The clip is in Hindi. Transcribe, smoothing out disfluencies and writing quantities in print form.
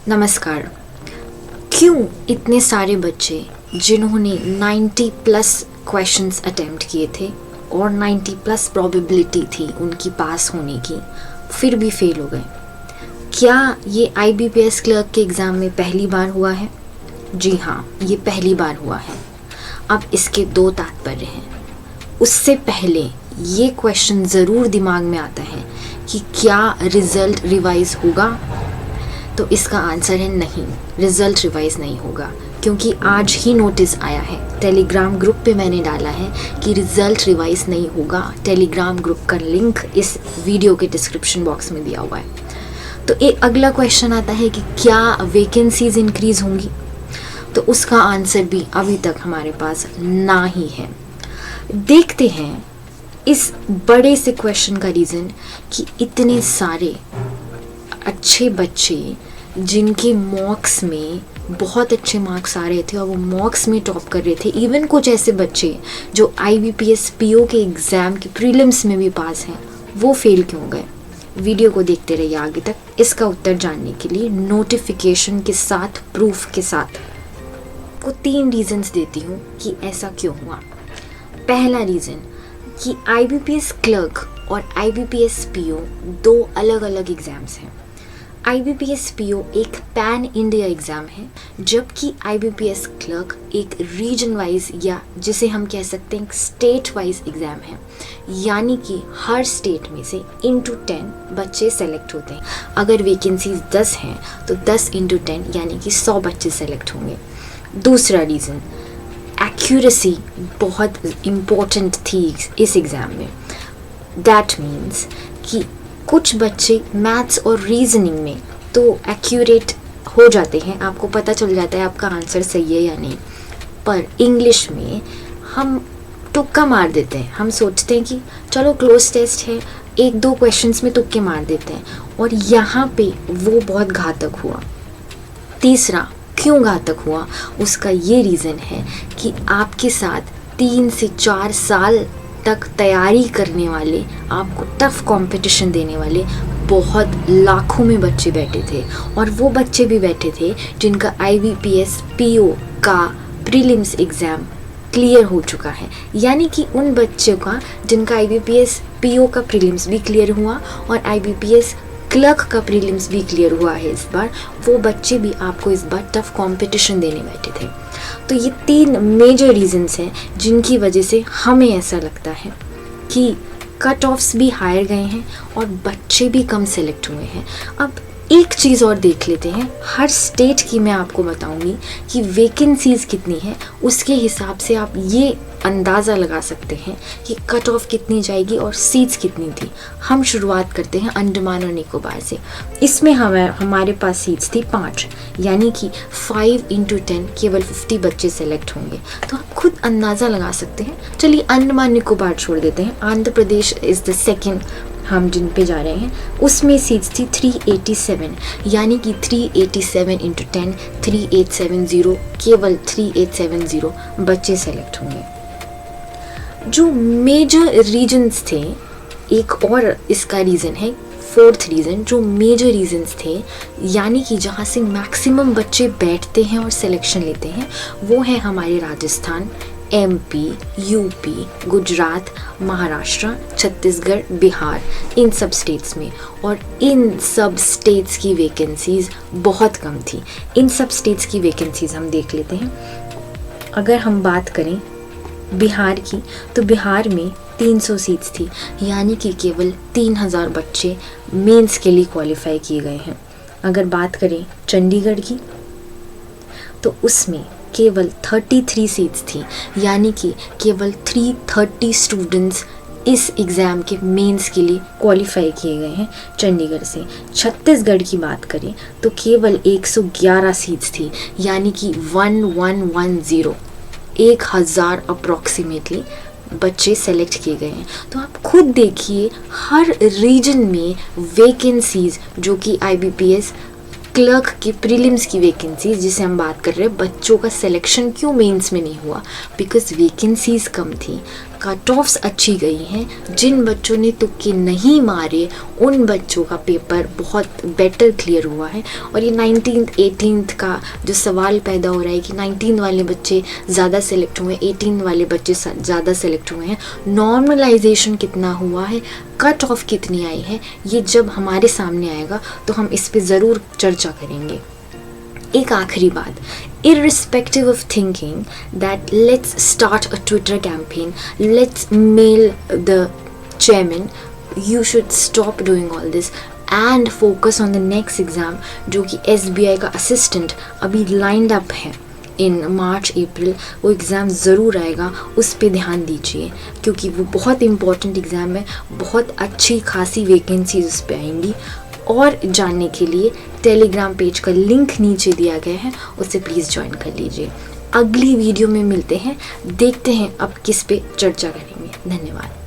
नमस्कार। क्यों इतने सारे बच्चे जिन्होंने 90 प्लस क्वेश्चंस अटेम्प्ट किए थे और 90 प्लस प्रोबेबिलिटी थी उनकी पास होने की, फिर भी फेल हो गए? क्या ये IBPS क्लर्क के एग्ज़ाम में पहली बार हुआ है? जी हाँ, ये पहली बार हुआ है। अब इसके दो तात्पर्य हैं। उससे पहले ये क्वेश्चन ज़रूर दिमाग में आता है कि क्या रिज़ल्ट रिवाइज़ होगा? तो इसका आंसर है नहीं, रिज़ल्ट रिवाइज़ नहीं होगा, क्योंकि आज ही नोटिस आया है, टेलीग्राम ग्रुप पे मैंने डाला है कि रिज़ल्ट रिवाइज़ नहीं होगा। टेलीग्राम ग्रुप का लिंक इस वीडियो के डिस्क्रिप्शन बॉक्स में दिया हुआ है। तो एक अगला क्वेश्चन आता है कि क्या वैकेंसीज इंक्रीज़ होंगी? तो उसका आंसर भी अभी तक हमारे पास ना ही है। देखते हैं इस बड़े से क्वेश्चन का रीज़न कि इतने सारे अच्छे बच्चे जिनके मॉक्स में बहुत अच्छे मार्क्स आ रहे थे और वो मॉक्स में टॉप कर रहे थे, इवन कुछ ऐसे बच्चे जो IBPS PO के एग्ज़ाम के प्रीलिम्स में भी पास हैं, वो फेल क्यों गए? वीडियो को देखते रहिए आगे तक। इसका उत्तर जानने के लिए नोटिफिकेशन के साथ, प्रूफ के साथ को 3 रीज़न्स देती हूँ कि ऐसा क्यों हुआ। पहला रीज़न कि IBPS क्लर्क और IBPS PO दो अलग अलग एग्ज़ाम्स हैं। IBPS PO एक पैन इंडिया एग्ज़ाम है, जबकि IBPS क्लर्क एक रीजन वाइज या जिसे हम कह सकते हैं स्टेट वाइज एग्ज़ाम है। यानी कि हर स्टेट में से इंटू 10 बच्चे सेलेक्ट होते हैं। अगर वैकेंसीज 10 हैं तो 10 इंटू 10 यानी कि 100 बच्चे सेलेक्ट होंगे। दूसरा रीज़न, एक्यूरेसी बहुत इम्पोर्टेंट थी इस एग्ज़ाम में। दैट मीन्स कि कुछ बच्चे मैथ्स और रीजनिंग में तो एक्यूरेट हो जाते हैं, आपको पता चल जाता है आपका आंसर सही है या नहीं, पर इंग्लिश में हम तुक्का मार देते हैं। हम सोचते हैं कि चलो क्लोज टेस्ट है, 1-2 क्वेश्चंस में तुक्के मार देते हैं, और यहाँ पे वो बहुत घातक हुआ। तीसरा, क्यों घातक हुआ? उसका ये रीज़न है कि आपके साथ 3 से 4 साल तक तैयारी करने वाले, आपको टफ कंपटीशन देने वाले बहुत लाखों में बच्चे बैठे थे, और वो बच्चे भी बैठे थे जिनका IBPS PO का प्रीलिम्स एग्ज़ाम क्लियर हो चुका है। यानी कि उन बच्चों का जिनका IBPS PO का प्रीलिम्स भी क्लियर हुआ और IBPS क्लर्क का प्रीलिम्स भी क्लियर हुआ है इस बार, वो बच्चे भी आपको इस बार टफ कंपटीशन देने बैठे थे। तो ये 3 मेजर रीजंस हैं जिनकी वजह से हमें ऐसा लगता है कि कट ऑफ्स भी हायर गए हैं और बच्चे भी कम सेलेक्ट हुए हैं। अब एक चीज़ और देख लेते हैं, हर स्टेट की मैं आपको बताऊंगी कि वैकेंसीज़ कितनी है, उसके हिसाब से आप ये अंदाज़ा लगा सकते हैं कि कट ऑफ कितनी जाएगी और सीट्स कितनी थी। हम शुरुआत करते हैं अंडमान और निकोबार से। इसमें हमारे पास सीट्स थी 5, यानी कि 5 इंटू 10 केवल 50 बच्चे सेलेक्ट होंगे। तो आप खुद अंदाज़ा लगा सकते हैं। चलिए अंडमान निकोबार छोड़ देते हैं, Andhra Pradesh is the second हम जिन पे जा रहे हैं, उसमें सीट्स थी 387, यानी कि 387 इंटू 10 3870, केवल 3870 बच्चे सेलेक्ट होंगे। जो मेजर रीजन्स थे, एक और इसका रीज़न है, 4th रीज़न, जो मेजर रीजन्स थे यानी कि जहाँ से मैक्सिमम बच्चे बैठते हैं और सिलेक्शन लेते हैं, वो है हमारे राजस्थान, MP, UP, गुजरात, महाराष्ट्र, छत्तीसगढ़, बिहार, इन सब स्टेट्स में। और इन सब स्टेट्स की वैकेंसीज़ बहुत कम थी। इन सब स्टेट्स की वैकेंसीज़ हम देख लेते हैं। अगर हम बात करें बिहार की, तो बिहार में 300 सीट्स थी, यानी कि केवल 3000 बच्चे मेंस के लिए क्वालिफाई किए गए हैं। अगर बात करें चंडीगढ़ की, तो उसमें केवल 33 सीट्स थी, यानी कि केवल 330 स्टूडेंट्स इस एग्ज़ाम के मेंस के लिए क्वालिफाई किए गए हैं चंडीगढ़ से। छत्तीसगढ़ की बात करें तो केवल 111 सीट्स थी, यानी कि 1110, 1000 अप्रॉक्सीमेटली बच्चे सेलेक्ट किए गए हैं। तो आप खुद देखिए, हर रीजन में वैकेंसीज़ जो कि IBPS क्लर्क की प्रीलिम्स की वैकेंसीज जिसे हम बात कर रहे हैं, बच्चों का सिलेक्शन क्यों मेंस में नहीं हुआ? बिकॉज वैकेंसीज कम थी, कट ऑफ्स अच्छी गई हैं, जिन बच्चों ने तुक्के नहीं मारे उन बच्चों का पेपर बहुत बेटर क्लियर हुआ है। और ये 19th 18th का जो सवाल पैदा हो रहा है कि 19 वाले बच्चे ज़्यादा सेलेक्ट हुए, 18 वाले बच्चे ज़्यादा सेलेक्ट हुए हैं, नॉर्मलाइजेशन कितना हुआ है, कट ऑफ कितनी आई है, ये जब हमारे सामने आएगा तो हम इस पे ज़रूर चर्चा करेंगे। एक आखिरी बात, irrespective of thinking that let's start a Twitter campaign, let's mail the chairman, you should stop doing all this and focus on the next exam जो कि SBI का असिस्टेंट अभी लाइंड अप है इन मार्च अप्रैल, वो एग्ज़ाम ज़रूर आएगा, उस पे ध्यान दीजिए क्योंकि वो बहुत इम्पॉर्टेंट एग्ज़ाम है, बहुत अच्छी खासी वैकेंसीज उस पे आएंगी। और जानने के लिए टेलीग्राम पेज का लिंक नीचे दिया गया है, उससे प्लीज़ ज्वाइन कर लीजिए। अगली वीडियो में मिलते हैं, देखते हैं अब किस पे चर्चा करेंगे। धन्यवाद।